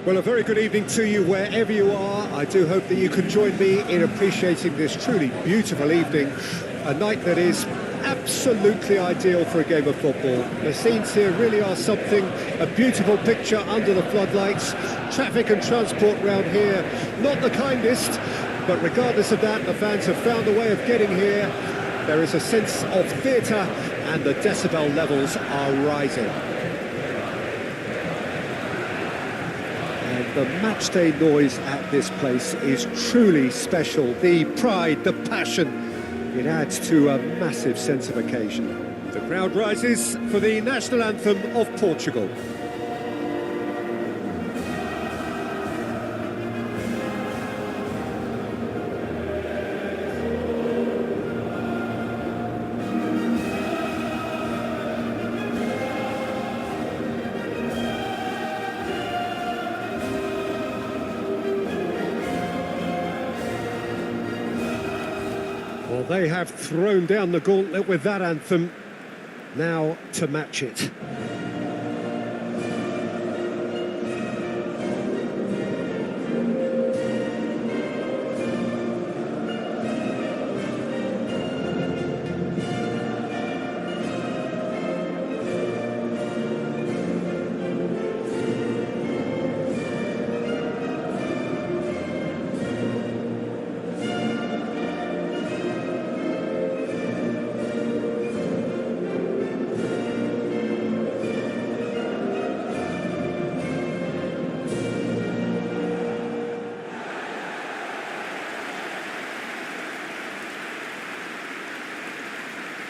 Well, a very good evening to you wherever you are. I do hope that you can join me in appreciating this truly beautiful evening, a night that is absolutely ideal for a game of football. The scenes here really are something, a beautiful picture under the floodlights. Traffic and transport round here, not the kindest, but regardless of that, the fans have found a way of getting here. There is a sense of theatre and the decibel levels are rising. The matchday noise at this place is truly special. The pride, the passion, it adds to a massive sense of occasion. The crowd rises for the national anthem of Portugal. Well, they have thrown down the gauntlet with that anthem. Now to match it.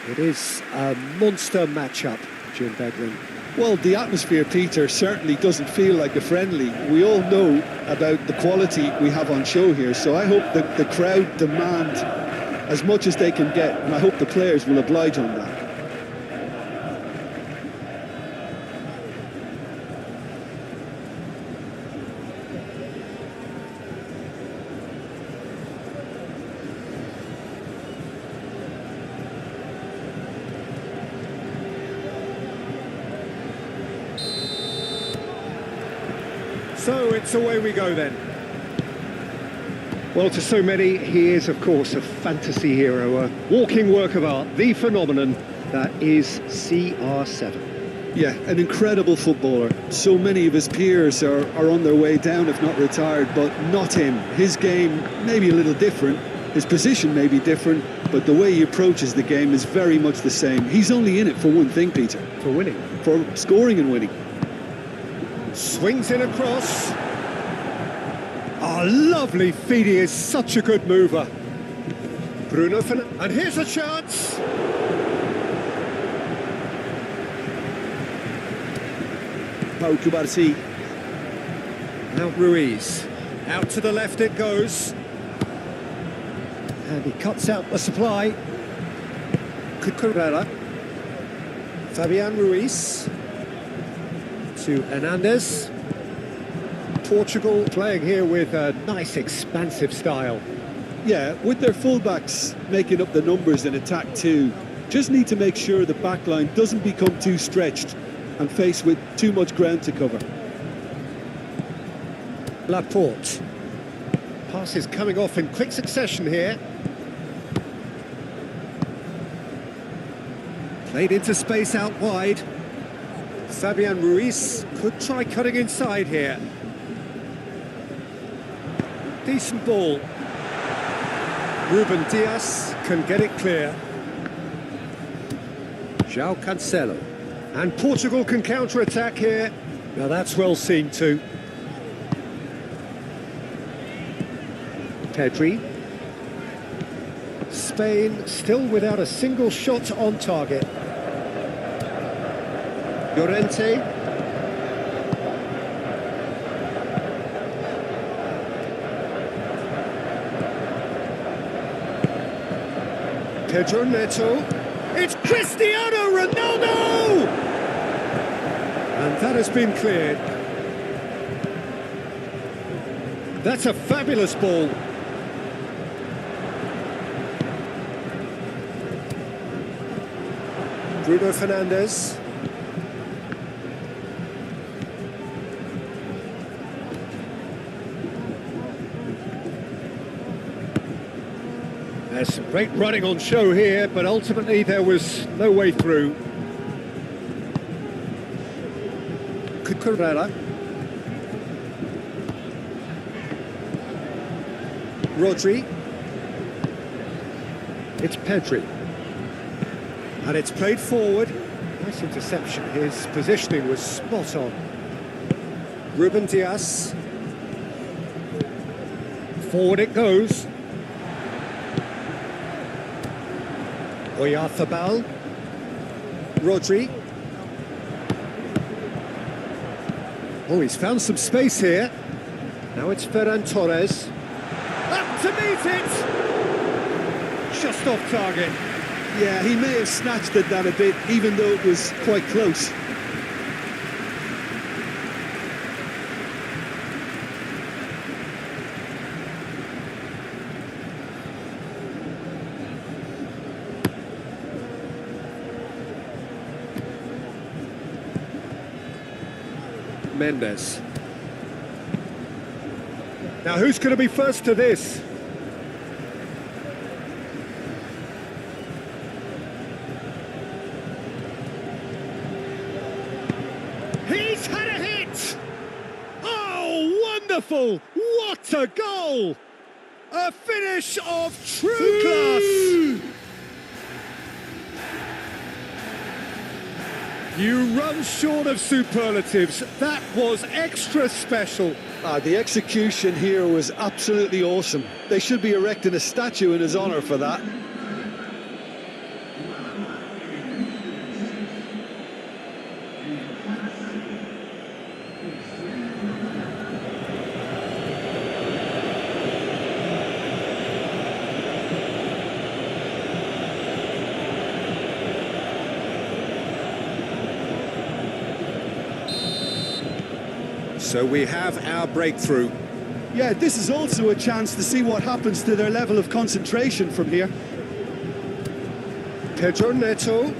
It is a monster matchup, Jim Beglin. Well, the atmosphere, Peter, certainly doesn't feel like a friendly. We all know about the quality we have on show here, so I hope that the crowd demand as much as they can get, and I hope the players will oblige on that. So it's away we go then. Well, to so many, he is, of course, a fantasy hero, a walking work of art, the phenomenon that is CR7. Yeah, an incredible footballer. So many of his peers are on their way down, if not retired, but not him. His game may be a little different, his position may be different, but the way he approaches the game is very much the same. He's only in it for one thing, Peter. For winning. For scoring and winning. Swings in across. Oh, lovely feed. He is such a good mover. Bruno Fernandes. And here's a chance. Pau Cubarsí. Now Ruiz. Out to the left it goes. And he cuts out the supply. Cucurella. Fabian Ruiz. To Hernandez. Portugal playing here with a nice expansive style. Yeah, with their fullbacks making up the numbers in attack too, just need to make sure the backline doesn't become too stretched and faced with too much ground to cover. Laporte. Passes coming off in quick succession here. Played into space out wide. Fabian Ruiz could try cutting inside here. Decent ball. Ruben Dias can get it clear. João Cancelo. And Portugal can counter-attack here. Now that's well seen too. Pedri. Spain still without a single shot on target. Llorente. Pedro Neto. It's Cristiano Ronaldo! And that has been cleared. That's a fabulous ball. Bruno Fernandes. There's some great running on show here, but ultimately there was no way through. Cucurella. Rodri. It's Pedri. And it's played forward. Nice interception. His positioning was spot on. Ruben Dias. Forward it goes. Oyarzabal. Rodri. Oh, he's found some space here. Now it's Ferran Torres. Up to meet it! Just off target. Yeah, he may have snatched at that a bit, even though it was quite close. Mendes. Now who's going to be first to this? He's had a hit! Oh, wonderful! What a goal! A finish of true class! You run short of superlatives. That was extra special. The execution here was absolutely awesome. They should be erecting a statue in his honour for that. So we have our breakthrough. Yeah, this is also a chance to see what happens to their level of concentration from here. Pedro Neto.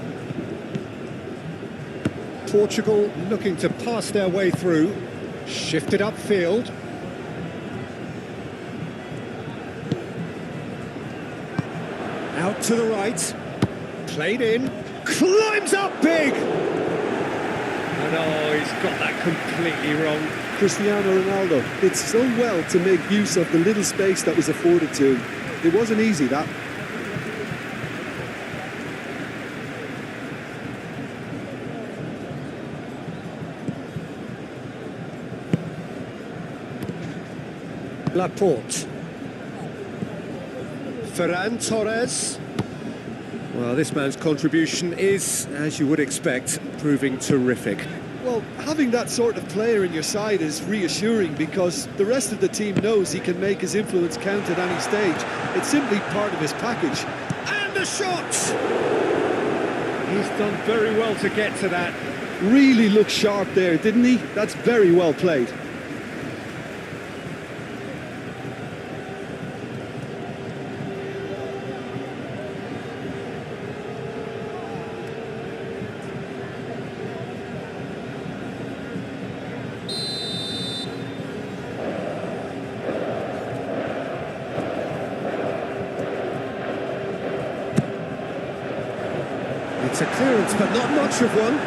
Portugal looking to pass their way through. Shifted upfield. Out to the right. Played in. Climbs up big! And oh, he's got that completely wrong. Cristiano Ronaldo did so well to make use of the little space that was afforded to him. It wasn't easy, that. Laporte. Ferran Torres. Well, this man's contribution is, as you would expect, proving terrific. Well, having that sort of player in your side is reassuring because the rest of the team knows he can make his influence count at any stage. It's simply part of his package. And the shot! He's done very well to get to that. Really looked sharp there, didn't he? That's very well played. It's a clearance, but not much of one.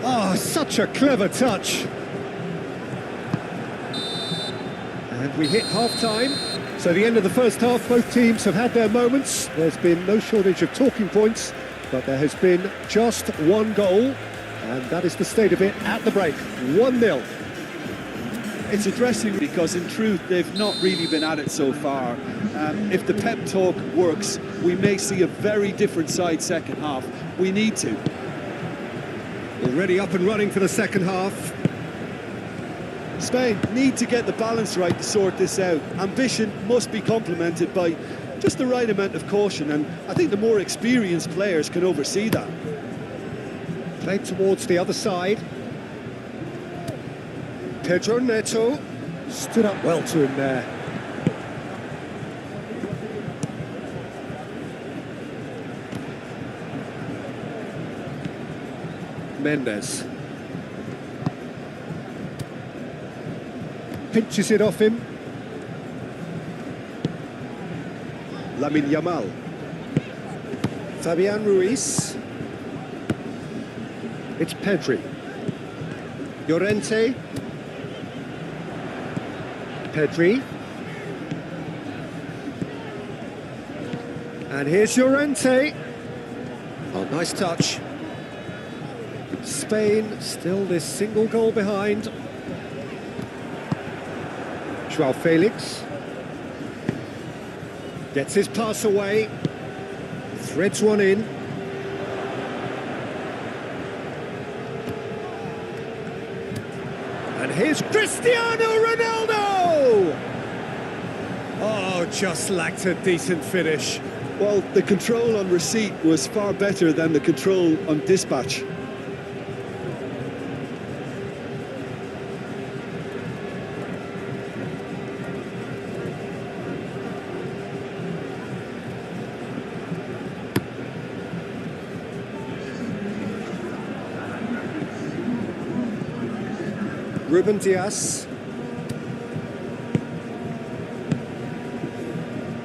Oh, such a clever touch. And we hit half-time. So the end of the first half, both teams have had their moments. There's been no shortage of talking points, but there has been just one goal, and that is the state of it at the break. 1-0. It's addressing because in truth they've not really been at it so far. If the pep talk works, we may see a very different side second half. We need to. Already up and running for the second half. Spain need to get the balance right to sort this out. Ambition must be complemented by just the right amount of caution, and I think the more experienced players can oversee that. Played towards the other side. Pedro Neto stood up well to him there. Mendes pinches it off him. Lamine Yamal. Fabian Ruiz. It's Pedri. Llorente. Pedri. And here's Llorente. Oh, nice touch. Spain still this single goal behind. Joao Felix. Gets his pass away. Threads one in. And here's Cristiano Ronaldo! Oh, just lacked a decent finish. Well, the control on receipt was far better than the control on dispatch. Ruben Dias.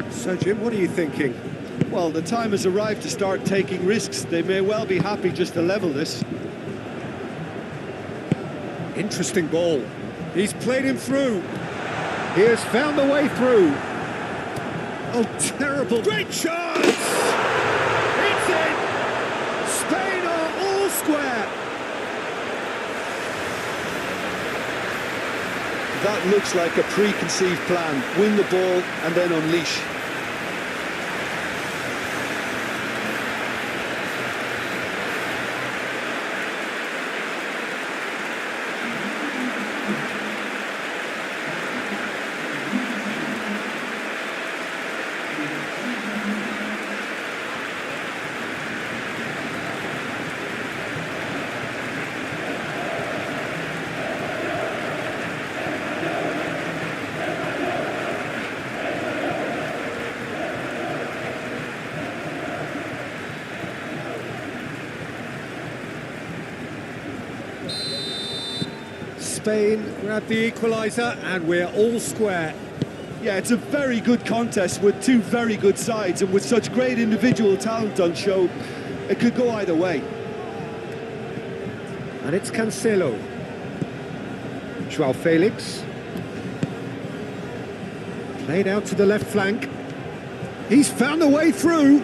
So, Jim, what are you thinking? Well, the time has arrived to start taking risks. They may well be happy just to level this. Interesting ball. He's played him through. He has found the way through. Oh, terrible. Great chance! It's in! Spain are all square. That looks like a preconceived plan. Win the ball and then unleash. Spain grab the equaliser and we're all square. Yeah, it's a very good contest with two very good sides, and with such great individual talent on show, it could go either way. And it's Cancelo. Joao Felix. Played out to the left flank. He's found a way through.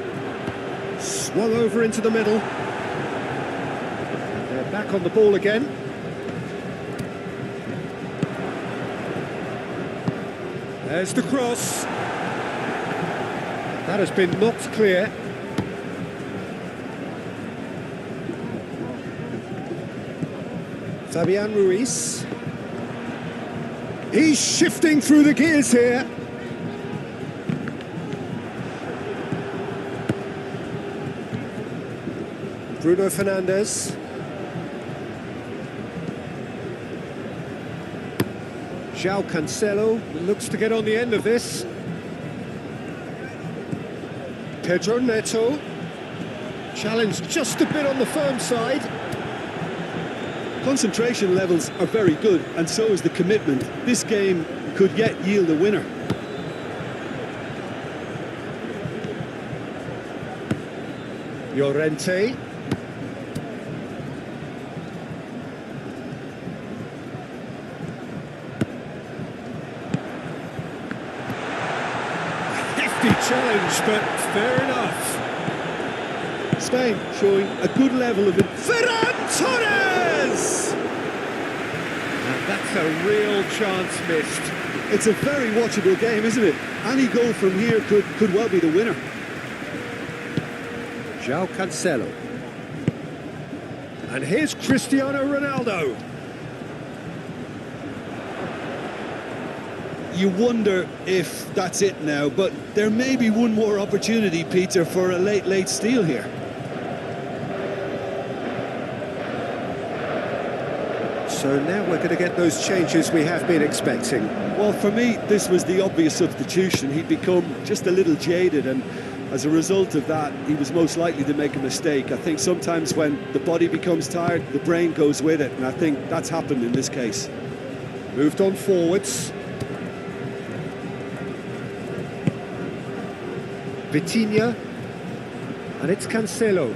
Swung over into the middle. And they're back on the ball again. There's the cross. That has been knocked clear. Fabian Ruiz. He's shifting through the gears here. Bruno Fernandes. Joao Cancelo looks to get on the end of this. Pedro Neto. Challenged just a bit on the firm side. Concentration levels are very good, and so is the commitment. This game could yet yield a winner. Llorente. Challenge, but fair enough. Spain showing a good level of it. Ferran Torres! And that's a real chance missed. It's a very watchable game, isn't it? Any goal from here could well be the winner. Joao Cancelo. And here's Cristiano Ronaldo. You wonder if that's it now, but there may be one more opportunity, Peter, for a late steal here. So now we're going to get those changes we have been expecting. Well, for me, this was the obvious substitution. He'd become just a little jaded, and as a result of that, he was most likely to make a mistake. I think sometimes when the body becomes tired, the brain goes with it, and I think that's happened in this case. Moved on forwards. Vitinha, and it's Cancelo.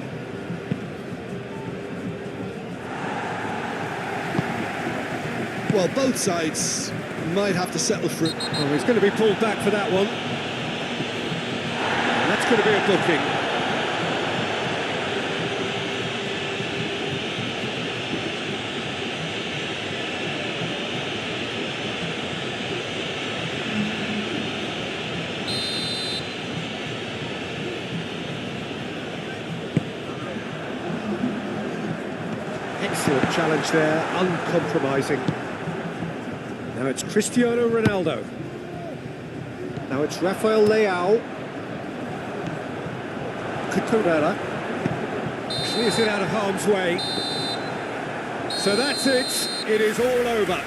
Well, both sides might have to settle for it. Oh, he's going to be pulled back for that one. And that's going to be a booking. Excellent challenge there, uncompromising. Now it's Cristiano Ronaldo. Now it's Rafael Leao. Cucurella clears it out of harm's way. So that's it. It is all over.